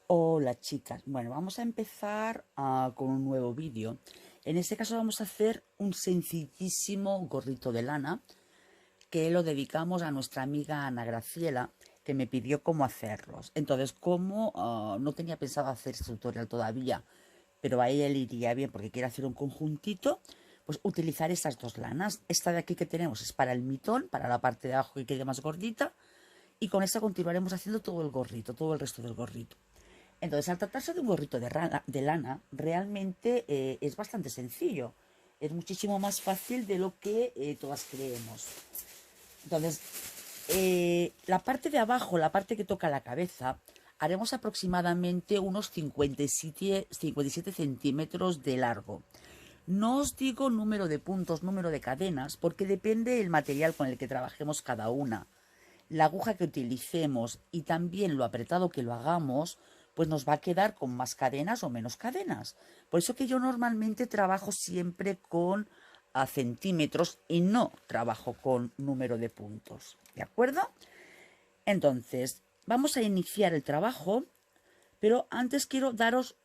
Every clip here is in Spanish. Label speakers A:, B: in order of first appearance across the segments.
A: Hola chicas, bueno, vamos a empezar con un nuevo vídeo. En este caso vamos a hacer un sencillísimo gorrito de lana que lo dedicamos a nuestra amiga Ana Graciela, que me pidió cómo hacerlos. Entonces, como no tenía pensado hacer este tutorial todavía, pero a ella le iría bien porque quiere hacer un conjuntito, pues utilizar estas dos lanas. Esta de aquí que tenemos es para el mitón, para la parte de abajo que quede más gordita, y con esta continuaremos haciendo todo el gorrito, todo el resto del gorrito. Entonces, al tratarse de un gorrito de lana, realmente es bastante sencillo. Es muchísimo más fácil de lo que todas creemos. Entonces, la parte de abajo, la parte que toca la cabeza, haremos aproximadamente unos 57 centímetros de largo. No os digo número de puntos, número de cadenas, porque depende del material con el que trabajemos cada una. La aguja que utilicemos y también lo apretado que lo hagamos, pues nos va a quedar con más cadenas o menos cadenas. Por eso que yo normalmente trabajo siempre con centímetros y no trabajo con número de puntos. ¿De acuerdo? Entonces, vamos a iniciar el trabajo, pero antes quiero daros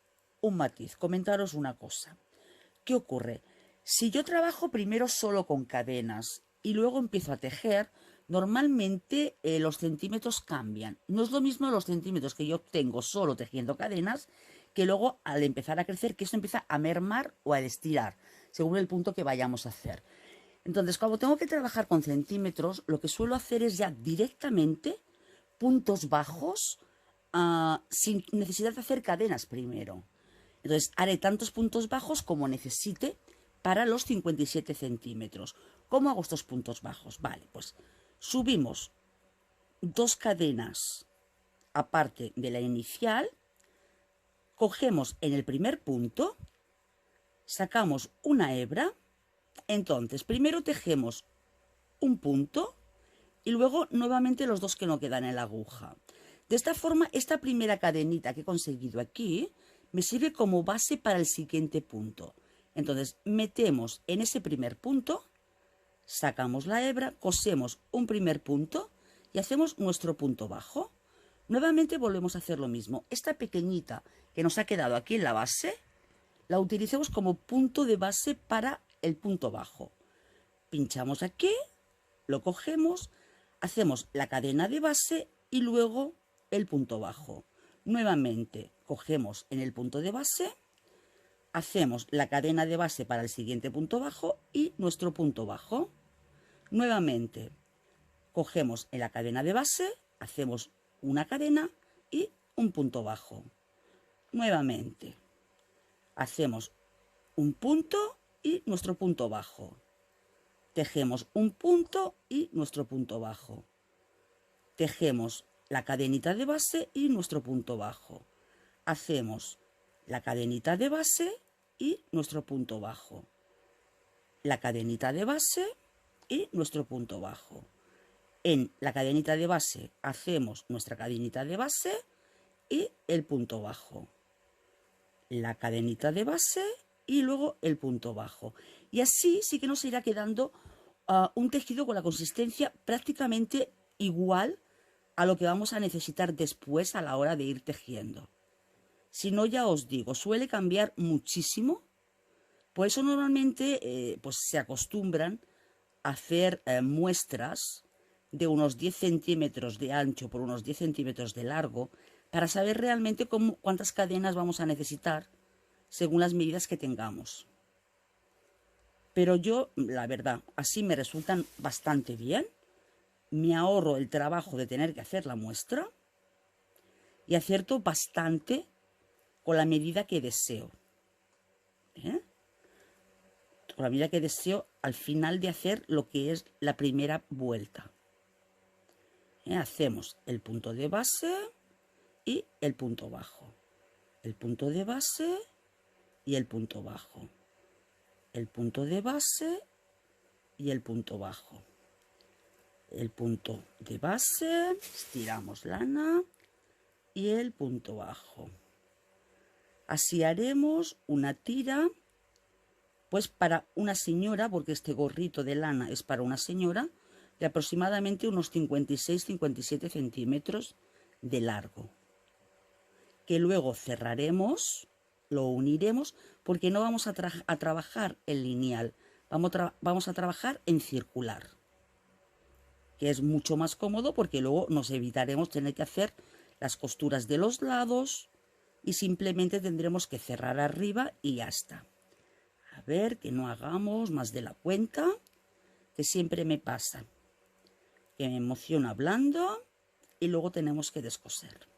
A: un matiz, comentaros una cosa. ¿Qué ocurre? Si yo trabajo primero solo con cadenas y luego empiezo a tejer, normalmente los centímetros cambian. No es lo mismo los centímetros que yo obtengo solo tejiendo cadenas que luego al empezar a crecer, que esto empieza a mermar o a estirar, según el punto que vayamos a hacer. Entonces, cuando tengo que trabajar con centímetros, lo que suelo hacer es ya directamente puntos bajos sin necesidad de hacer cadenas primero. Entonces haré tantos puntos bajos como necesite para los 57 centímetros. ¿Cómo hago estos puntos bajos? Vale, pues subimos dos cadenas aparte de la inicial, cogemos en el primer punto, sacamos una hebra, entonces primero tejemos un punto y luego nuevamente los dos que no quedan en la aguja. De esta forma, esta primera cadenita que he conseguido aquí me sirve como base para el siguiente punto. Entonces, metemos en ese primer punto, sacamos la hebra, cosemos un primer punto y hacemos nuestro punto bajo. Nuevamente volvemos a hacer lo mismo. Esta pequeñita que nos ha quedado aquí en la base, la utilicemos como punto de base para el punto bajo. Pinchamos aquí, lo cogemos, hacemos la cadena de base y luego el punto bajo. Nuevamente cogemos en el punto de base, hacemos la cadena de base para el siguiente punto bajo y nuestro punto bajo. Nuevamente cogemos en la cadena de base, hacemos una cadena y un punto bajo. Nuevamente hacemos un punto y nuestro punto bajo. Tejemos un punto y nuestro punto bajo. Tejemos la cadenita de base y nuestro punto bajo. Hacemos la cadenita de base y nuestro punto bajo. La cadenita de base y nuestro punto bajo. En la cadenita de base hacemos nuestra cadenita de base y el punto bajo. La cadenita de base y luego el punto bajo. Y así sí que nos irá quedando un tejido con la consistencia prácticamente igual a lo que vamos a necesitar después a la hora de ir tejiendo. Si no, ya os digo, suele cambiar muchísimo. Por eso normalmente pues se acostumbran a hacer muestras de unos 10 centímetros de ancho por unos 10 centímetros de largo para saber realmente cuántas cadenas vamos a necesitar según las medidas que tengamos. Pero yo, la verdad, así me resultan bastante bien. Me ahorro el trabajo de tener que hacer la muestra y acierto bastante con la medida que deseo. Con la medida que deseo al final de hacer lo que es la primera vuelta. Hacemos el punto de base y el punto bajo. El punto de base y el punto bajo. El punto de base y el punto bajo. El punto de base, estiramos lana y el punto bajo. Así haremos una tira, pues para una señora, porque este gorrito de lana es para una señora, de aproximadamente unos 56-57 centímetros de largo. que luego cerraremos, lo uniremos, porque no vamos a trabajar en lineal, vamos a trabajar en circular, que es mucho más cómodo porque luego nos evitaremos tener que hacer las costuras de los lados y simplemente tendremos que cerrar arriba y ya está. A ver, que no hagamos más de la cuenta, que siempre me pasa, que me emociono hablando y luego tenemos que descoser.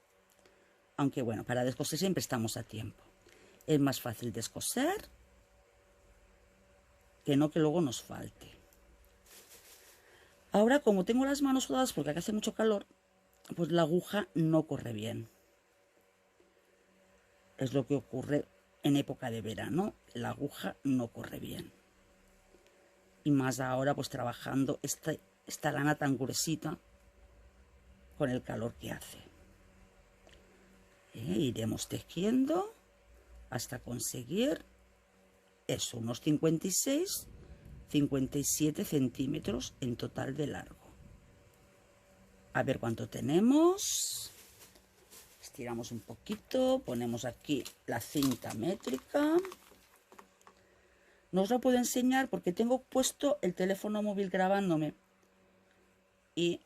A: Aunque bueno, para descoser siempre estamos a tiempo. Es más fácil descoser que no que luego nos falte. Ahora, como tengo las manos sudadas porque acá hace mucho calor, pues la aguja no corre bien. Es lo que ocurre en época de verano, la aguja no corre bien. Y más ahora pues trabajando esta lana tan gruesita con el calor que hace. Iremos tejiendo hasta conseguir eso, unos 56, 57 centímetros en total de largo. A ver cuánto tenemos. Estiramos un poquito, ponemos aquí la cinta métrica. No os lo puedo enseñar porque tengo puesto el teléfono móvil grabándome y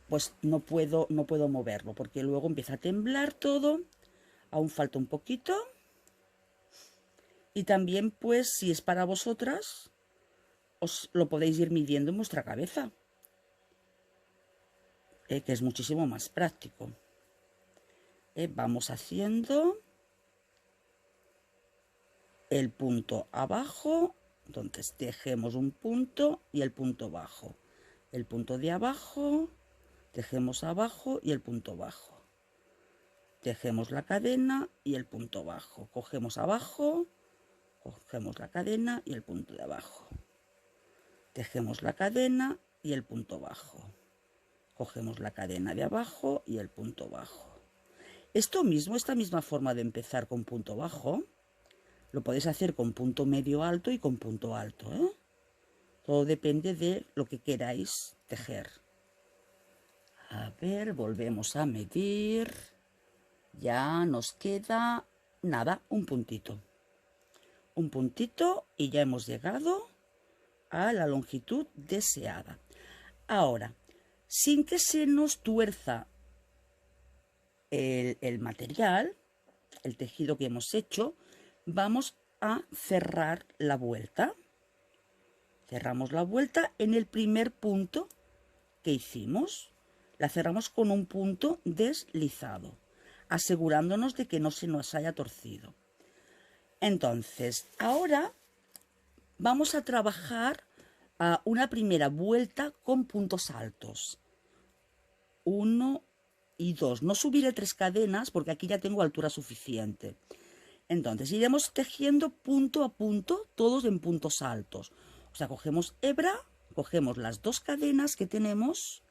A: pues no puedo moverlo porque luego empieza a temblar todo. Aún falta un poquito. Y también pues si es para vosotras, os lo podéis ir midiendo en vuestra cabeza, que es muchísimo más práctico. Vamos haciendo el punto abajo, entonces tejemos un punto y el punto bajo, el punto de abajo, tejemos abajo y el punto bajo, tejemos la cadena y el punto bajo, cogemos abajo, cogemos la cadena y el punto de abajo, tejemos la cadena y el punto bajo, cogemos la cadena de abajo y el punto bajo. Esto mismo, esta misma forma de empezar con punto bajo, lo podéis hacer con punto medio alto y con punto alto, ¿eh? Todo depende de lo que queráis tejer. A ver, volvemos a medir. Ya nos queda nada, un puntito. Un puntito y ya hemos llegado a la longitud deseada. Ahora, sin que se nos tuerza el material, el tejido que hemos hecho, vamos a cerrar la vuelta. Cerramos la vuelta en el primer punto que hicimos. La cerramos con un punto deslizado, asegurándonos de que no se nos haya torcido. Entonces, ahora vamos a trabajar una primera vuelta con puntos altos. 1 y 2. No subiré 3 cadenas porque aquí ya tengo altura suficiente. Entonces iremos tejiendo punto a punto, todos en puntos altos. O sea, cogemos hebra, cogemos las 2 cadenas que tenemos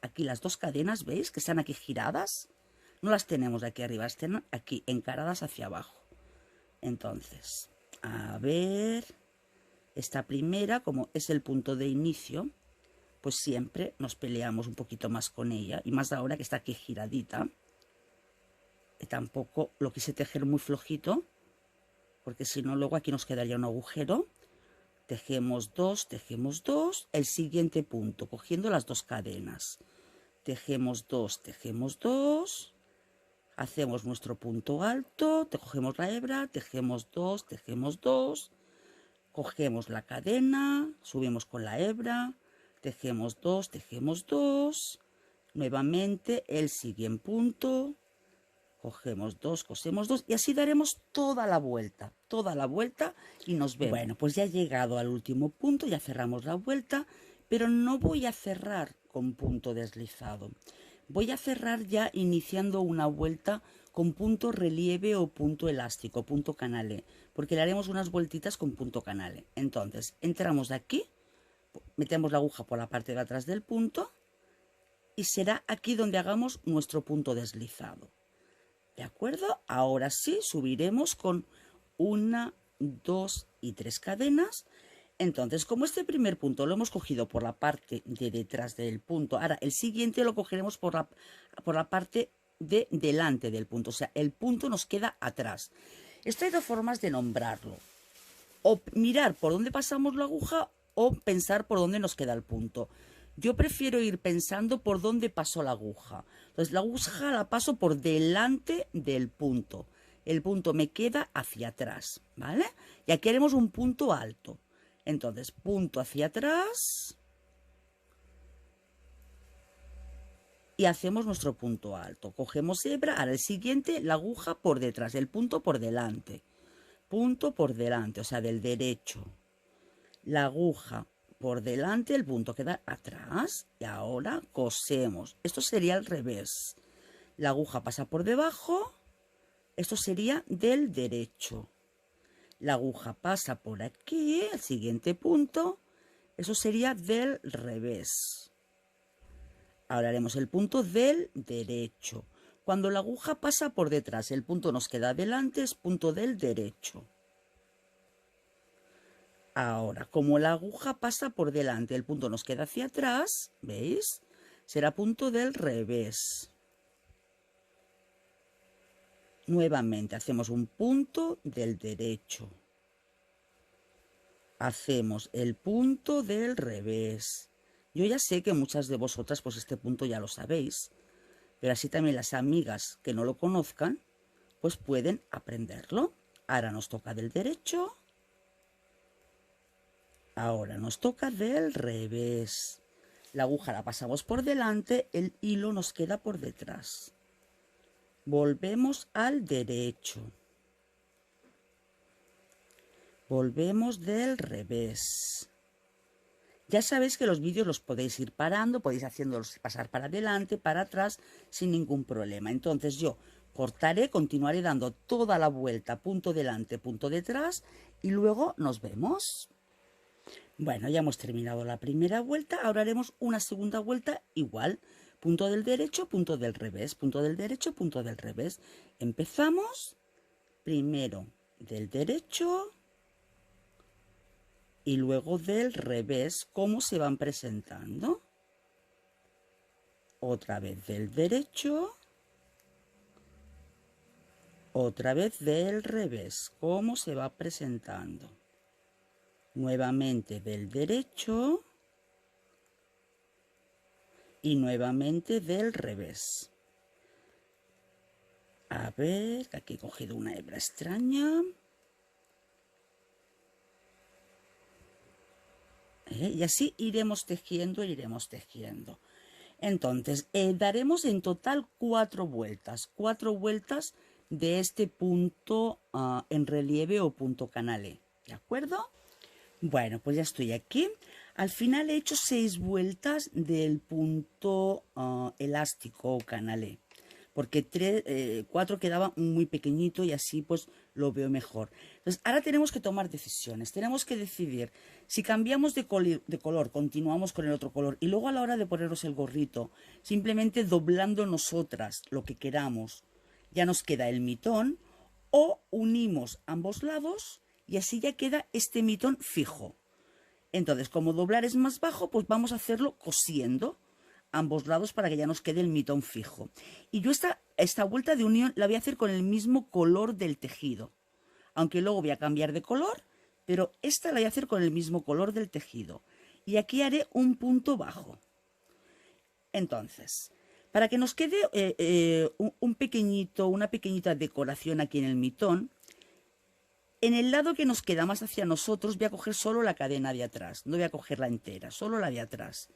A: aquí las 2 cadenas, ¿veis? Que están aquí giradas. No las tenemos aquí arriba, están aquí encaradas hacia abajo. Entonces, a ver, esta primera, como es el punto de inicio, pues siempre nos peleamos un poquito más con ella. Y más ahora que está aquí giradita. Tampoco lo quise tejer muy flojito, porque si no luego aquí nos quedaría un agujero. Tejemos 2, el siguiente punto, cogiendo las 2 cadenas. Tejemos 2, hacemos nuestro punto alto, cogemos la hebra, tejemos 2, cogemos la cadena, subimos con la hebra, tejemos 2, nuevamente el siguiente punto, cogemos 2, cosemos 2 y así daremos toda la vuelta y nos vemos. Bueno, pues ya he llegado al último punto, ya cerramos la vuelta, pero no voy a cerrar con punto deslizado. Voy a cerrar ya iniciando una vuelta con punto relieve o punto elástico, punto canale, porque le haremos unas vueltitas con punto canale. Entonces, entramos de aquí, metemos la aguja por la parte de atrás del punto y será aquí donde hagamos nuestro punto deslizado. ¿De acuerdo? Ahora sí, subiremos con 1, 2 y 3 cadenas. Entonces, como este primer punto lo hemos cogido por la parte de detrás del punto, ahora el siguiente lo cogeremos por la parte de delante del punto, o sea, el punto nos queda atrás. Esto hay dos formas de nombrarlo, o mirar por dónde pasamos la aguja o pensar por dónde nos queda el punto. Yo prefiero ir pensando por dónde pasó la aguja. Entonces la aguja la paso por delante del punto. El punto me queda hacia atrás, ¿vale? Y aquí haremos un punto alto. Entonces, punto hacia atrás. Y hacemos nuestro punto alto. Cogemos hebra, ahora el siguiente, la aguja por detrás, el punto por delante. Punto por delante, o sea, del derecho. La aguja por delante, el punto queda atrás. Y ahora cosemos. Esto sería al revés. La aguja pasa por debajo. Esto sería del derecho. La aguja pasa por aquí, el siguiente punto. Eso sería del revés. Ahora haremos el punto del derecho. Cuando la aguja pasa por detrás, el punto nos queda delante, es punto del derecho. Ahora, como la aguja pasa por delante, el punto nos queda hacia atrás, ¿veis? Será punto del revés. Nuevamente hacemos un punto del derecho. Hacemos el punto del revés. Yo ya sé que muchas de vosotras pues este punto ya lo sabéis, pero así también las amigas que no lo conozcan pues pueden aprenderlo. Ahora nos toca del derecho. Ahora nos toca del revés. La aguja la pasamos por delante, el hilo nos queda por detrás. Volvemos al derecho. Volvemos del revés. Ya sabéis que los vídeos los podéis ir parando, podéis haciéndolos pasar para adelante, para atrás, sin ningún problema. Entonces yo cortaré, continuaré dando toda la vuelta, punto delante, punto detrás, y luego nos vemos. Bueno, ya hemos terminado la primera vuelta, ahora haremos una segunda vuelta igual. Punto del derecho, punto del revés, punto del derecho, punto del revés. Empezamos primero del derecho y luego del revés, cómo se van presentando. Otra vez del derecho, otra vez del revés, cómo se va presentando. Nuevamente del derecho y nuevamente del revés. A ver, aquí he cogido una hebra extraña. Y así iremos tejiendo, iremos tejiendo. Entonces, daremos en total 4 vueltas de este punto en relieve o punto canalé, ¿de acuerdo? Bueno, pues ya estoy aquí. Al final he hecho 6 vueltas del punto elástico o canalé, porque 4 quedaba muy pequeñito y así pues lo veo mejor. Entonces ahora tenemos que tomar decisiones, tenemos que decidir si cambiamos de color, continuamos con el otro color y luego a la hora de ponernos el gorrito, simplemente doblando nosotras lo que queramos, ya nos queda el mitón, o unimos ambos lados y así ya queda este mitón fijo. Entonces, como doblar es más bajo, pues vamos a hacerlo cosiendo ambos lados para que ya nos quede el mitón fijo. Y yo esta vuelta de unión la voy a hacer con el mismo color del tejido. Aunque luego voy a cambiar de color, pero esta la voy a hacer con el mismo color del tejido. Y aquí haré un punto bajo. Entonces, para que nos quede una pequeñita decoración aquí en el mitón, en el lado que nos queda más hacia nosotros voy a coger solo la cadena de atrás, no voy a coger la entera, solo la de atrás.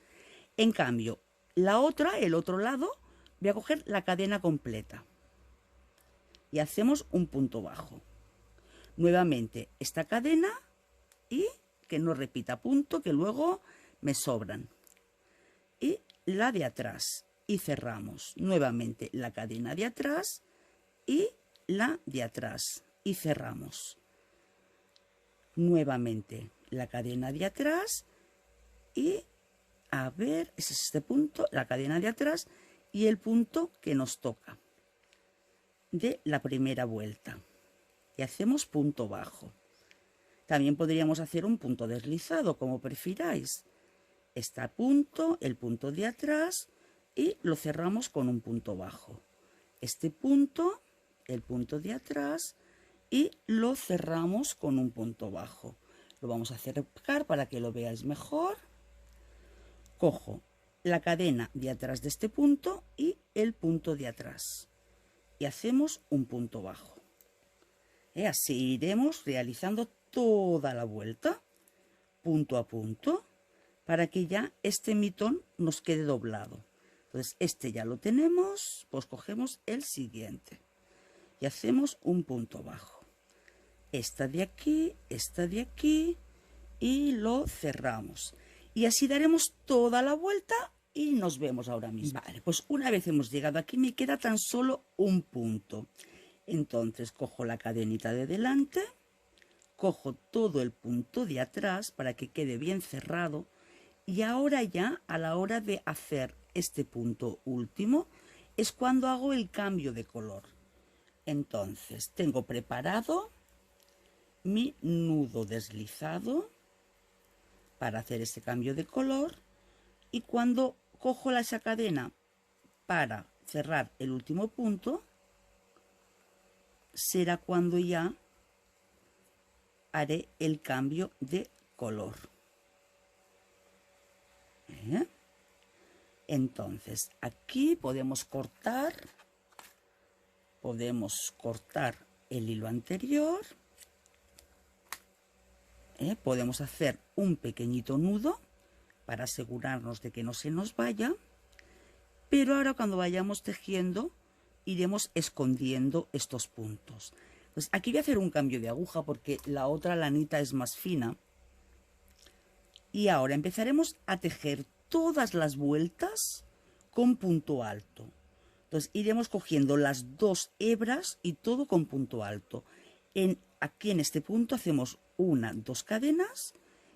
A: En cambio, el otro lado, voy a coger la cadena completa. Y hacemos un punto bajo. Nuevamente esta cadena y que no repita punto, que luego me sobran. Y la de atrás. Y cerramos. Nuevamente la cadena de atrás y la de atrás. Y cerramos. Nuevamente la cadena de atrás y a ver, ese es este punto, la cadena de atrás y el punto que nos toca de la primera vuelta. Y hacemos punto bajo. También podríamos hacer un punto deslizado, como prefiráis. Está punto, el punto de atrás y lo cerramos con un punto bajo. este punto, el punto de atrás, y lo cerramos con un punto bajo. Lo vamos a acercar para que lo veáis mejor. Cojo la cadena de atrás de este punto y el punto de atrás y hacemos un punto bajo. Así iremos realizando toda la vuelta, punto a punto, para que ya este mitón nos quede doblado. Entonces este ya lo tenemos, pues cogemos el siguiente y hacemos un punto bajo. Esta de aquí y lo cerramos. Y así daremos toda la vuelta y nos vemos ahora mismo. Vale, pues una vez hemos llegado aquí me queda tan solo un punto. Entonces cojo la cadenita de delante, cojo todo el punto de atrás para que quede bien cerrado y ahora ya a la hora de hacer este punto último es cuando hago el cambio de color. Entonces tengo preparado mi nudo deslizado para hacer este cambio de color y cuando cojo esa cadena para cerrar el último punto será cuando ya haré el cambio de color. Entonces aquí podemos cortar el hilo anterior. Podemos hacer un pequeñito nudo para asegurarnos de que no se nos vaya, pero ahora cuando vayamos tejiendo iremos escondiendo estos puntos. Pues aquí voy a hacer un cambio de aguja porque la otra lanita es más fina y ahora empezaremos a tejer todas las vueltas con punto alto. Entonces iremos cogiendo las dos hebras y todo con punto alto. Aquí en este punto hacemos dos cadenas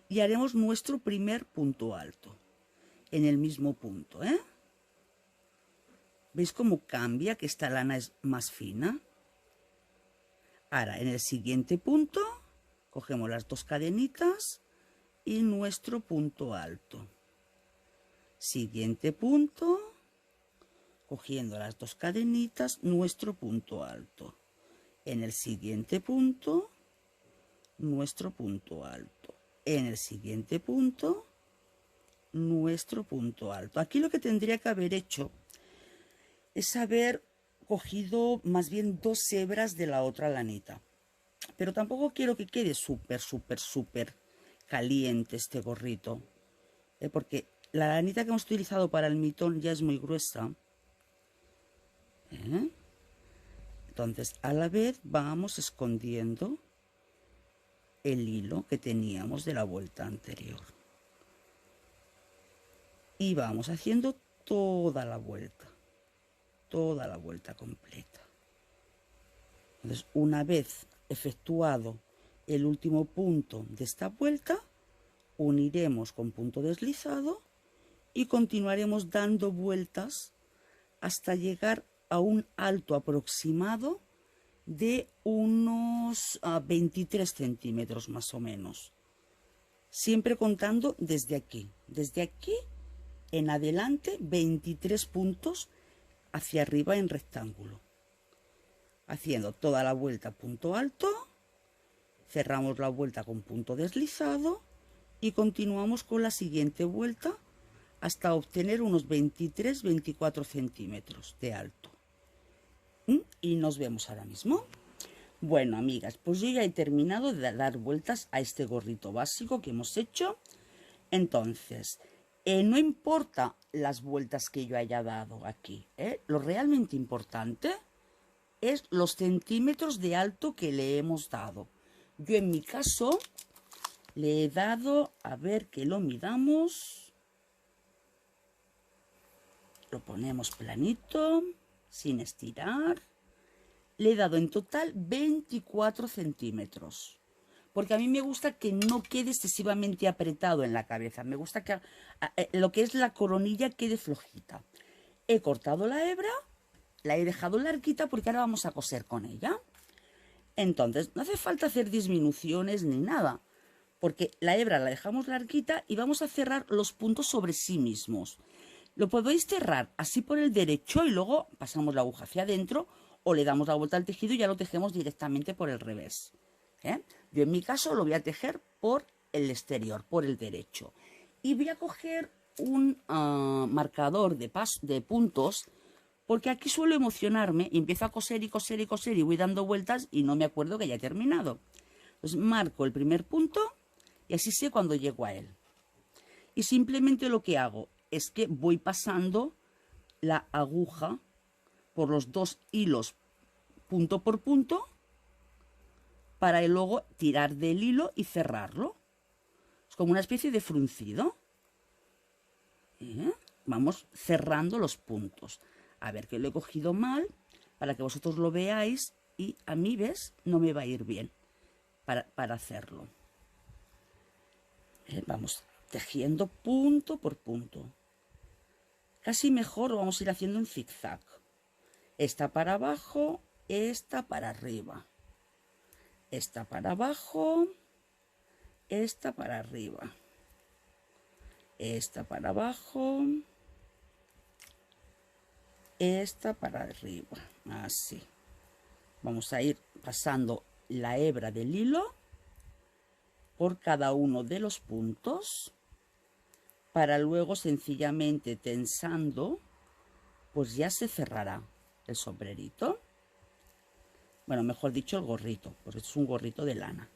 A: y haremos nuestro primer punto alto en el mismo punto. ¿Veis cómo cambia? Que esta lana es más fina. Ahora en el siguiente punto cogemos las dos cadenitas y nuestro punto alto. Siguiente punto, cogiendo las dos cadenitas, nuestro punto alto. En el siguiente punto, nuestro punto alto. En el siguiente punto, nuestro punto alto. Aquí lo que tendría que haber hecho es haber cogido más bien dos hebras de la otra lanita. Pero tampoco quiero que quede súper caliente este gorrito. Porque la lanita que hemos utilizado para el mitón ya es muy gruesa. Entonces a la vez vamos escondiendo el hilo que teníamos de la vuelta anterior. Y vamos haciendo toda la vuelta completa. Entonces una vez efectuado el último punto de esta vuelta, uniremos con punto deslizado y continuaremos dando vueltas hasta llegar a un alto aproximado de unos 23 centímetros más o menos. Siempre contando desde aquí en adelante 23 puntos hacia arriba en rectángulo. Haciendo toda la vuelta punto alto, cerramos la vuelta con punto deslizado y continuamos con la siguiente vuelta hasta obtener unos 23-24 centímetros de alto. Y nos vemos ahora mismo. Bueno, amigas, pues yo ya he terminado de dar vueltas a este gorrito básico que hemos hecho. Entonces, no importa las vueltas que yo haya dado aquí, lo realmente importante es los centímetros de alto que le hemos dado. Yo en mi caso le he dado, a ver que lo midamos, lo ponemos planito, sin estirar, le he dado en total 24 centímetros. Porque a mí me gusta que no quede excesivamente apretado en la cabeza. Me gusta que lo que es la coronilla quede flojita. He cortado la hebra, la he dejado larguita porque ahora vamos a coser con ella. Entonces, no hace falta hacer disminuciones ni nada, porque la hebra la dejamos larguita y vamos a cerrar los puntos sobre sí mismos. Lo podéis cerrar así por el derecho y luego pasamos la aguja hacia adentro o le damos la vuelta al tejido y ya lo tejemos directamente por el revés. Yo en mi caso lo voy a tejer por el exterior, por el derecho. Y voy a coger un marcador de puntos porque aquí suelo emocionarme y empiezo a coser y coser y coser y voy dando vueltas y no me acuerdo que ya he terminado. Entonces marco el primer punto y así sé cuando llego a él. Y simplemente lo que hago es que voy pasando la aguja por los dos hilos punto por punto para luego tirar del hilo y cerrarlo. Es como una especie de fruncido. Vamos cerrando los puntos. A ver, que lo he cogido mal para que vosotros lo veáis y a mí, ¿ves? No me va a ir bien para hacerlo. Vamos tejiendo punto por punto. Casi mejor lo vamos a ir haciendo en zigzag. Esta para abajo, esta para arriba. Esta para abajo, esta para arriba. Esta para abajo, esta para arriba. Así. Vamos a ir pasando la hebra del hilo por cada uno de los puntos para luego sencillamente tensando, pues ya se cerrará el sombrerito. Bueno, mejor dicho el gorrito, porque es un gorrito de lana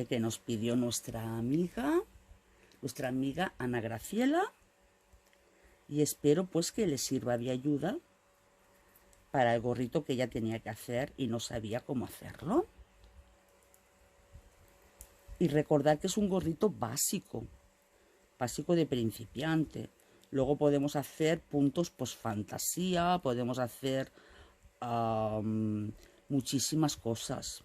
A: que nos pidió nuestra amiga Ana Graciela, y espero pues que le sirva de ayuda para el gorrito que ella tenía que hacer y no sabía cómo hacerlo. Y recordar que es un gorrito básico de principiante. Luego podemos hacer puntos pues fantasía, podemos hacer muchísimas cosas.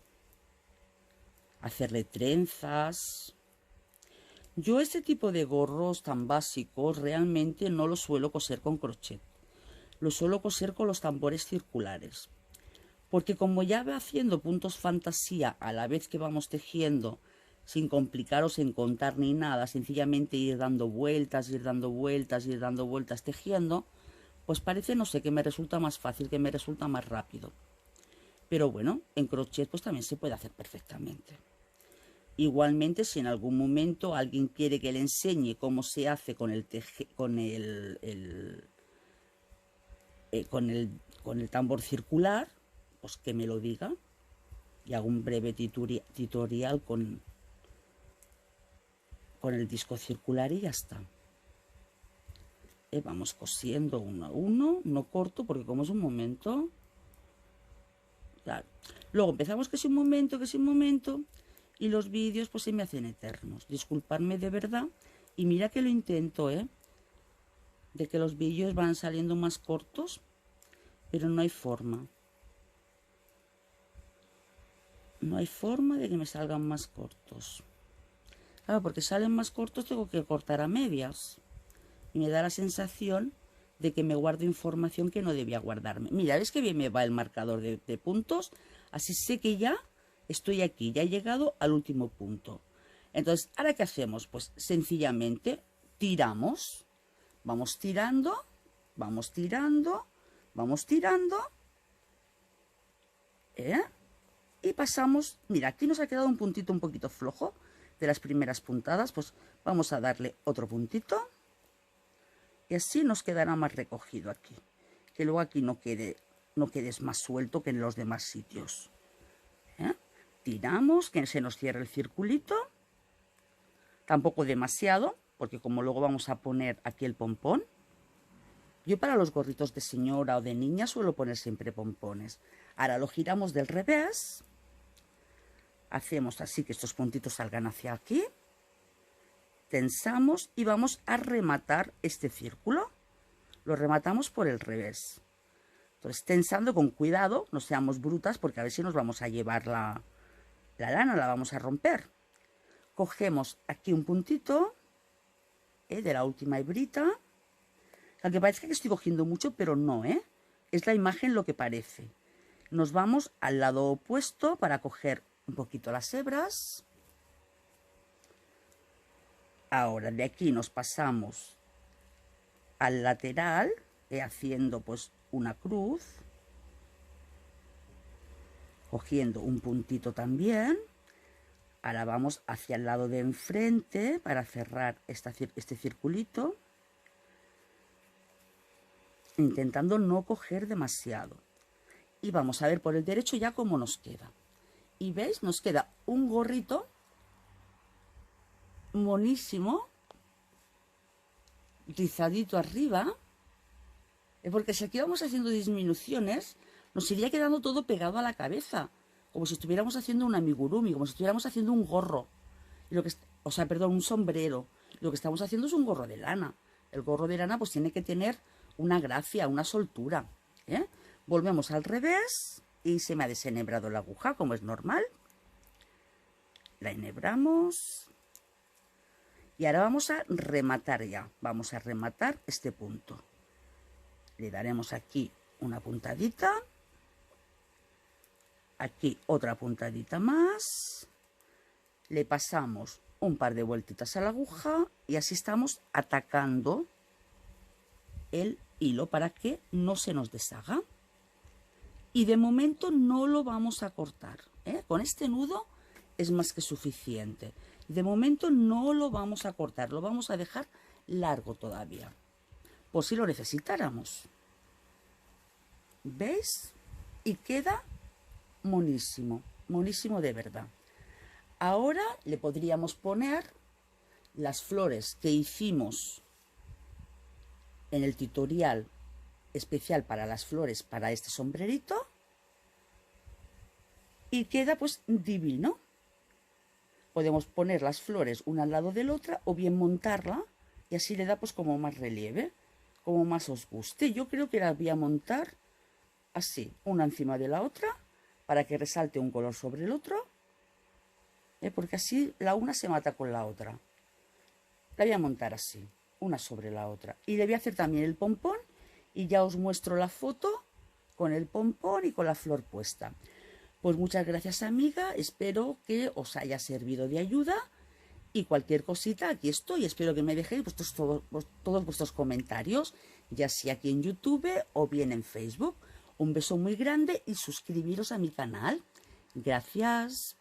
A: Hacerle trenzas. Yo este tipo de gorros tan básicos realmente no los suelo coser con crochet. Los suelo coser con los tambores circulares. Porque como ya va haciendo puntos fantasía a la vez que vamos tejiendo, sin complicaros en contar ni nada, sencillamente ir dando vueltas, ir dando vueltas, ir dando vueltas tejiendo, pues parece, no sé, que me resulta más fácil, que me resulta más rápido. Pero bueno, en crochet pues también se puede hacer perfectamente. Igualmente, si en algún momento alguien quiere que le enseñe cómo se hace con el tambor circular, pues que me lo diga y hago un breve tutorial con el disco circular y ya está. Vamos cosiendo uno a uno, no corto porque como es un momento, claro. Luego empezamos que es un momento, y los vídeos pues se me hacen eternos. Disculpadme de verdad, y mira que lo intento, de que los vídeos van saliendo más cortos, pero no hay forma. No hay forma de que me salgan más cortos. Claro, porque salen más cortos tengo que cortar a medias. Y me da la sensación de que me guardo información que no debía guardarme. Mira, ¿ves que bien me va el marcador de puntos? Así sé que ya estoy aquí, ya he llegado al último punto. Entonces, ¿ahora qué hacemos? Pues sencillamente tiramos. Vamos tirando, vamos tirando, vamos tirando. Y pasamos, mira, aquí nos ha quedado un puntito un poquito flojo de las primeras puntadas, pues vamos a darle otro puntito y así nos quedará más recogido aquí, que luego aquí no quedes más suelto que en los demás sitios. Tiramos, que se nos cierre el circulito, tampoco demasiado, porque como luego vamos a poner aquí el pompón, yo para los gorritos de señora o de niña suelo poner siempre pompones. Ahora lo giramos del revés. Hacemos así que estos puntitos salgan hacia aquí. Tensamos y vamos a rematar este círculo. Lo rematamos por el revés. Entonces tensando con cuidado, no seamos brutas porque a ver si nos vamos a llevar la lana, la vamos a romper. Cogemos aquí un puntito de la última hebrita. Aunque parezca que estoy cogiendo mucho, pero no, es la imagen lo que parece. Nos vamos al lado opuesto para coger un poquito las hebras. Ahora de aquí nos pasamos al lateral, haciendo pues una cruz, cogiendo un puntito también. Ahora vamos hacia el lado de enfrente para cerrar este circulito, intentando no coger demasiado. Y vamos a ver por el derecho ya cómo nos queda. Y veis, nos queda un gorrito monísimo, rizadito arriba, porque si aquí vamos haciendo disminuciones, nos iría quedando todo pegado a la cabeza, como si estuviéramos haciendo un amigurumi, como si estuviéramos haciendo un gorro, y perdón, un sombrero. Lo que estamos haciendo es un gorro de lana. El gorro de lana pues tiene que tener una gracia, una soltura, ¿eh? Volvemos al revés y se me ha desenhebrado la aguja, como es normal. La enhebramos. Y ahora vamos a rematar ya. Vamos a rematar este punto. Le daremos aquí una puntadita. Aquí otra puntadita más. Le pasamos un par de vueltitas a la aguja y así estamos atacando el hilo para que no se nos deshaga. Y de momento no lo vamos a cortar, ¿eh? Con este nudo es más que suficiente. De momento no lo vamos a cortar, lo vamos a dejar largo todavía, por si lo necesitáramos. ¿Veis? Y queda monísimo, monísimo de verdad. Ahora le podríamos poner las flores que hicimos en el tutorial especial para las flores para este sombrerito y queda pues divino. Podemos poner las flores una al lado de la otra o bien montarla y así le da pues como más relieve, como más os guste. Yo creo que la voy a montar así, una encima de la otra para que resalte un color sobre el otro, porque así la una se mata con la otra. La voy a montar así, una sobre la otra, y le voy a hacer también el pompón y ya os muestro la foto con el pompón y con la flor puesta. Pues muchas gracias, amiga, espero que os haya servido de ayuda y cualquier cosita aquí estoy. Espero que me dejéis todos vuestros comentarios, ya sea aquí en YouTube o bien en Facebook. Un beso muy grande y suscribiros a mi canal. Gracias.